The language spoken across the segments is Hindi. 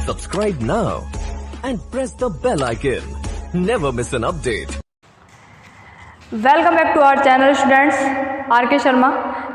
Subscribe now and press the bell icon. Never miss an update. Welcome back to our channel students, R K. Sharma.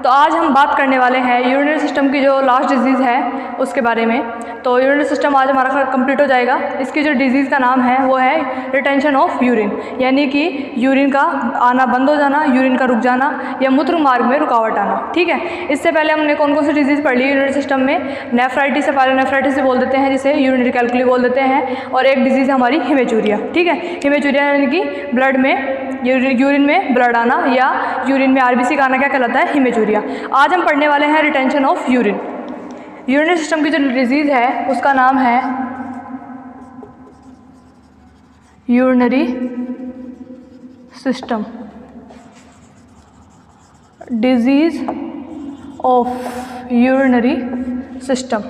तो आज हम बात करने वाले हैं यूरिनरी सिस्टम की जो लास्ट डिजीज़ है उसके बारे में। तो यूरिनरी सिस्टम आज हमारा कंप्लीट हो जाएगा। इसकी जो डिजीज़ का नाम है वो है रिटेंशन ऑफ यूरिन, यानी कि यूरिन का आना बंद हो जाना, यूरिन का रुक जाना या मूत्र मार्ग में रुकावट आना। ठीक है, इससे पहले हमने कौन कौन सी डिजीज़ पढ़ ली यूरिनरी सिस्टम में। नेफ्राइटिस है, पायलोनेफ्राइटिस से बोल देते हैं, जिसे यूरिनरी कैलकुली बोल देते हैं। और एक डिजीज़ हमारी हिमेचूरिया। ठीक है, हिमेचूरिया यानी कि ब्लड में यूरिन में ब्लड आना या यूरिन में आरबीसी का आना क्या कहलाता है, हिमेचूरिया। आज हम पढ़ने वाले हैं retention of urine. Urinary system की जो डिजीज़ है उसका नाम है urinary system, disease of urinary system.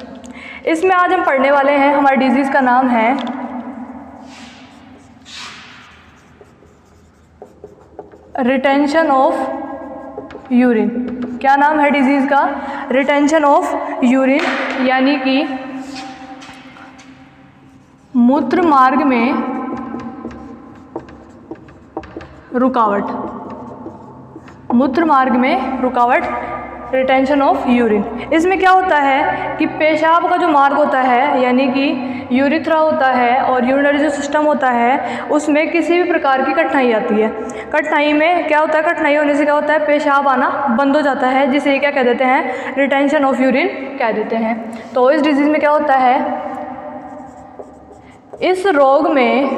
इसमें आज हम पढ़ने वाले हैं, हमारी डिजीज़ का नाम है रिटेंशन ऑफ यूरिन। क्या नाम है डिजीज़ का? रिटेंशन ऑफ यूरिन, यानी कि मूत्र मार्ग में रुकावट। मूत्र मार्ग में रुकावट, रिटेंशन ऑफ यूरिन। इसमें क्या होता है कि पेशाब का जो मार्ग होता है, यानी कि यूरिथ्रा होता है और यूरिनरी जो सिस्टम होता है, उसमें किसी भी प्रकार की कठिनाई आती है। कठिनाई में क्या होता है, कठिनाई होने से क्या होता है, पेशाब आना बंद हो जाता है, जिसे क्या कह देते हैं, रिटेंशन ऑफ यूरिन कह देते हैं। तो इस डिजीज़ में क्या होता है, इस रोग में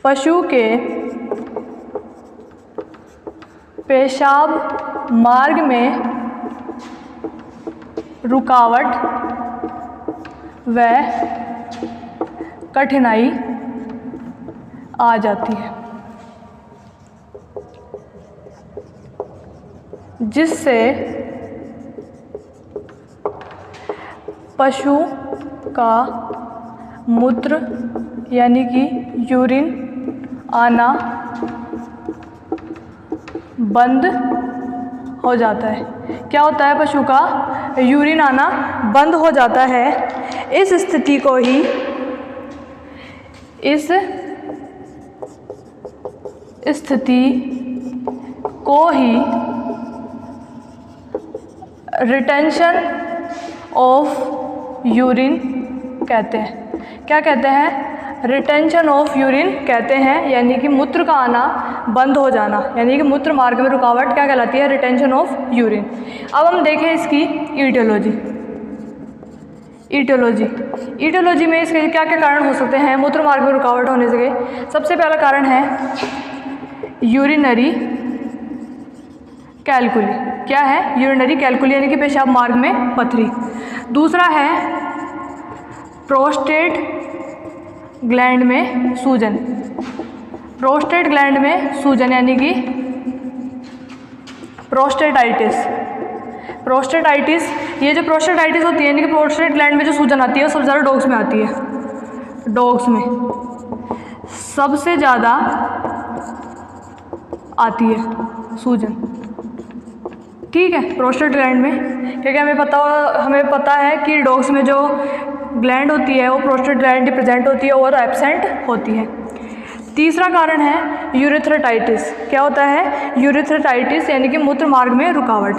पशु के पेशाब मार्ग में रुकावट व कठिनाई आ जाती है, जिससे पशु का मूत्र यानी कि यूरिन आना बंद हो जाता है। क्या होता है, पशु का यूरिन आना बंद हो जाता है। इस स्थिति को ही रिटेंशन ऑफ यूरिन कहते हैं। क्या कहते हैं? रिटेंशन ऑफ यूरिन कहते हैं, यानी कि मूत्र का आना बंद हो जाना, यानी कि मूत्र मार्ग में रुकावट क्या कहलाती है, रिटेंशन ऑफ यूरिन। अब हम देखें इसकी ईटियोलॉजी। ईटियोलॉजी में इसके क्या क्या कारण हो सकते हैं मूत्र मार्ग में रुकावट होने से? सबसे पहला कारण है यूरिनरी कैलकुली। क्या है? यूरिनरी कैलकुली, यानी कि पेशाब मार्ग में पथरी। दूसरा है प्रोस्टेट ग्लैंड में सूजन। प्रोस्टेट ग्लैंड में सूजन यानी कि प्रोस्टेटाइटिस। ये जो प्रोस्टेटाइटिस होती है, यानी कि प्रोस्टेट ग्लैंड में जो सूजन आती है, वो सबसे ज़्यादा डॉग्स में आती है। डॉग्स में सबसे ज़्यादा आती है सूजन। ठीक है, प्रोस्टेट ग्लैंड में, क्योंकि हमें पता है कि डॉग्स में जो ग्लैंड होती है वो प्रोस्टेट ग्लैंड प्रेजेंट होती है और एब्सेंट होती है। तीसरा कारण है यूरिथ्रेटाइटिस। क्या होता है? यूरिथ्रेटाइटिस, यानी कि मूत्र मार्ग में रुकावट।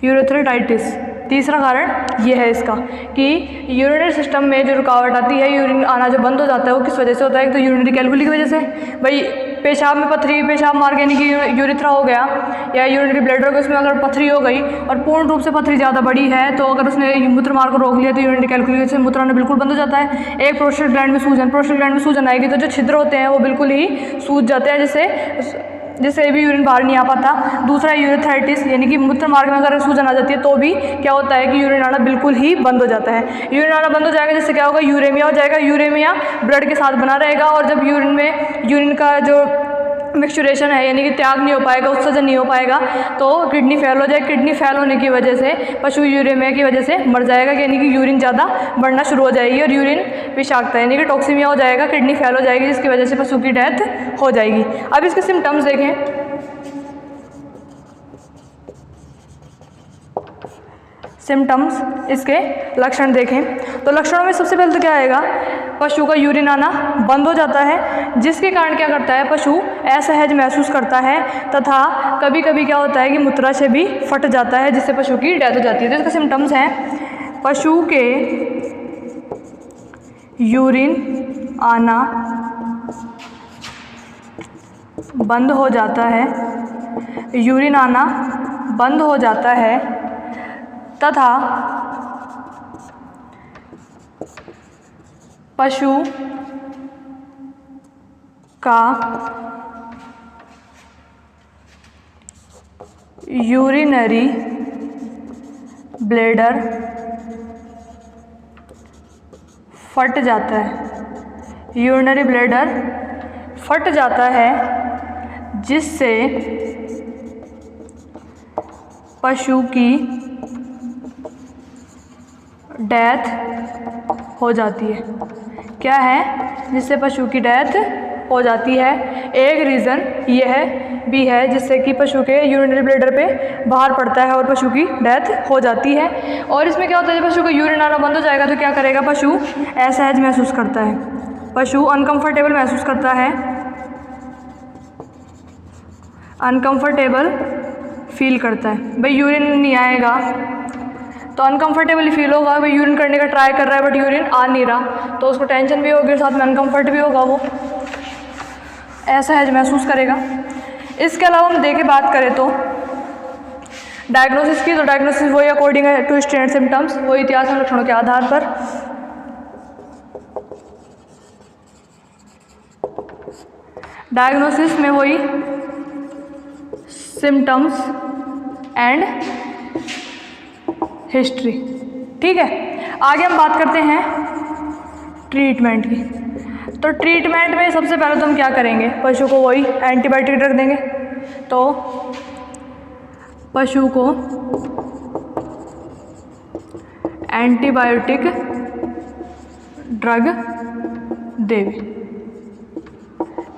यूरिथ्रेटाइटिस तीसरा कारण ये है इसका, कि यूरिनरी सिस्टम में जो रुकावट आती है, यूरिन आना जो बंद हो जाता है, वो किस वजह से होता है? एक तो यूरिनरी कैलकुली की वजह से। भाई पेशाब में पथरी, पेशाब मार्ग यानी कि यूरिथ्रा हो गया या यूरिनरी ब्लैडर हो गया, उसमें अगर पथरी हो गई और पूर्ण रूप से पथरी ज़्यादा बड़ी है, तो अगर उसने मूत्र मार्ग को रोक लिया तो यूरिनरी कैलकुली से मूत्र आना बिल्कुल बंद हो जाता है। एक प्रोस्टेट ग्लैंड में सूजन आएगी तो जो छिद्र होते हैं वो बिल्कुल ही सूज जाते हैं, जिससे भी यूरिन बाहर नहीं आ पाता। दूसरा यूरिथ्राइटिस, यानी कि मूत्र मार्ग में अगर सूजन आ जाती है तो भी क्या होता है कि यूरिन आना बिल्कुल ही बंद हो जाता है। यूरिन आना बंद हो जाएगा, जिससे क्या होगा, यूरेमिया हो जाएगा। यूरेमिया ब्लड के साथ बना रहेगा, और जब यूरिन का जो मिक्सचुरेशन है, यानी कि त्याग नहीं हो पाएगा, उत्सर्जन नहीं हो पाएगा, तो किडनी फेल हो जाएगी। किडनी फेल होने की वजह से पशु यूरेमिया की वजह से मर जाएगा, यानी कि यूरिन ज़्यादा बढ़ना शुरू हो जाएगी और यूरिन विषाक्त यानी कि टॉक्सीमिया हो जाएगा, किडनी फेल हो जाएगी, जिसकी वजह से पशु की डेथ हो जाएगी। अब इसके सिम्टम्स देखें। सिम्टम्स, इसके लक्षण देखें तो लक्षणों में सबसे पहले तो क्या आएगा, पशु का यूरिन आना बंद हो जाता है, जिसके कारण क्या करता है, पशु असहज महसूस करता है तथा कभी कभी क्या होता है कि मूत्राशय भी फट जाता है, जिससे पशु की डेथ हो जाती है। तो इसके सिम्टम्स हैं, पशु के यूरिन आना बंद हो जाता है, यूरिन आना बंद हो जाता है तथा पशु का यूरिनरी ब्लैडर फट जाता है, यूरिनरी ब्लैडर फट जाता है, जिससे पशु की डेथ हो जाती है। क्या है, जिससे पशु की डेथ हो जाती है। एक रीज़न यह भी है जिससे कि पशु के यूरिनरी ब्लैडर पे बाहर पड़ता है और पशु की डेथ हो जाती है। और इसमें क्या होता है, जब पशु का यूरिन आना बंद हो जाएगा तो क्या करेगा, पशु असहज महसूस करता है, पशु अनकंफर्टेबल महसूस करता है, अनकंफर्टेबल फील करता है। भाई यूरिन नहीं आएगा तो अनकंफर्टेबल फील होगा, भाई यूरिन करने का ट्राई कर रहा है बट यूरिन आ नहीं रहा तो उसको टेंशन भी होगी और साथ में अनकंफर्ट भी होगा, वो असहज महसूस करेगा। इसके अलावा हम देखें बात करें तो डायग्नोसिस की, तो डायग्नोसिस वही अकॉर्डिंग टू स्टैंडर्ड सिम्टम्स, वो इतिहास और लक्षणों के आधार पर। डायग्नोसिस में वही सिम्टम्स एंड हिस्ट्री। ठीक है, आगे हम बात करते हैं ट्रीटमेंट की। तो ट्रीटमेंट में सबसे पहले तो हम क्या करेंगे, पशु को वही एंटीबायोटिक ड्रग देंगे। तो पशु को एंटीबायोटिक ड्रग देंगे।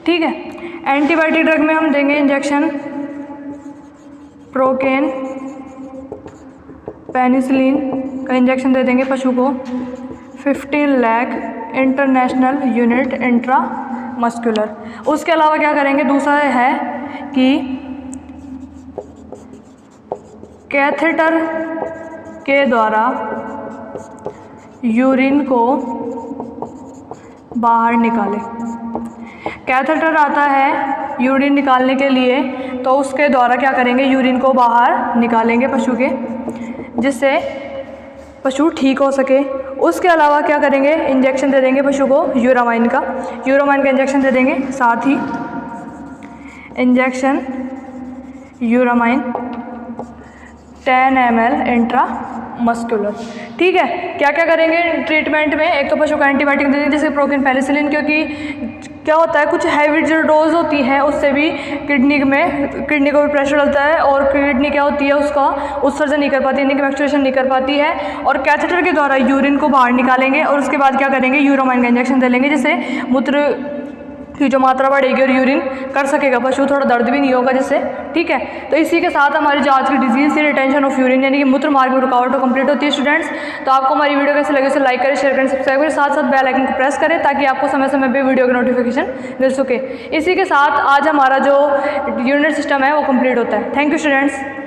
ठीक है, एंटीबायोटिक ड्रग में हम देंगे इंजेक्शन प्रोकेन पेनिसिलिन का इंजेक्शन दे देंगे पशु को 15 lakh international unit intra muscular. उसके अलावा क्या करेंगे, दूसरा है कि कैथेटर के द्वारा यूरिन को बाहर निकालें। कैथेटर आता है यूरिन निकालने के लिए, तो उसके द्वारा क्या करेंगे, यूरिन को बाहर निकालेंगे पशु के, जिससे पशु ठीक हो सके। उसके अलावा क्या करेंगे, इंजेक्शन दे देंगे पशु को यूरामाइन का इंजेक्शन दे देंगे, साथ ही इंजेक्शन यूरामाइन 10 ml इंट्रा मस्कुलर। ठीक है, क्या क्या करेंगे ट्रीटमेंट में, एक तो पशु को एंटीबायोटिक दे देंगे जैसे प्रोकेन पेनिसिलिन, क्योंकि क्या होता है कुछ हैवी जो डोज होती है उससे भी किडनी को भी प्रेशर डलता है और किडनी क्या होती है उसका उत्सर्जन नहीं कर पाती, यानी कि मैक्चुरेशन नहीं कर पाती है। और कैथेटर के द्वारा यूरिन को बाहर निकालेंगे और उसके बाद क्या करेंगे, यूरामाइन का इंजेक्शन दे लेंगे, जिससे मूत्र की जो मात्रा बढ़ेगी और यूरिन कर सकेगा पशु, थोड़ा दर्द भी नहीं होगा जिससे। ठीक है, तो इसी के साथ हमारी जो आज की डिजीज़ थी रिटेंशन ऑफ यूरिन यानी कि मूत्र मार्ग में रुकावट कंप्लीट होती है स्टूडेंट्स। तो आपको हमारी वीडियो कैसे लगे उसे लाइक करें, शेयर करें, सब्सक्राइब करें, साथ साथ बेल आइकन को प्रेस करें ताकि आपको समय समय पर वीडियो की नोटिफिकेशन मिल सके। इसी के साथ आज हमारा जो यूरिनरी सिस्टम है वो कंप्लीट होता है। Thank you students.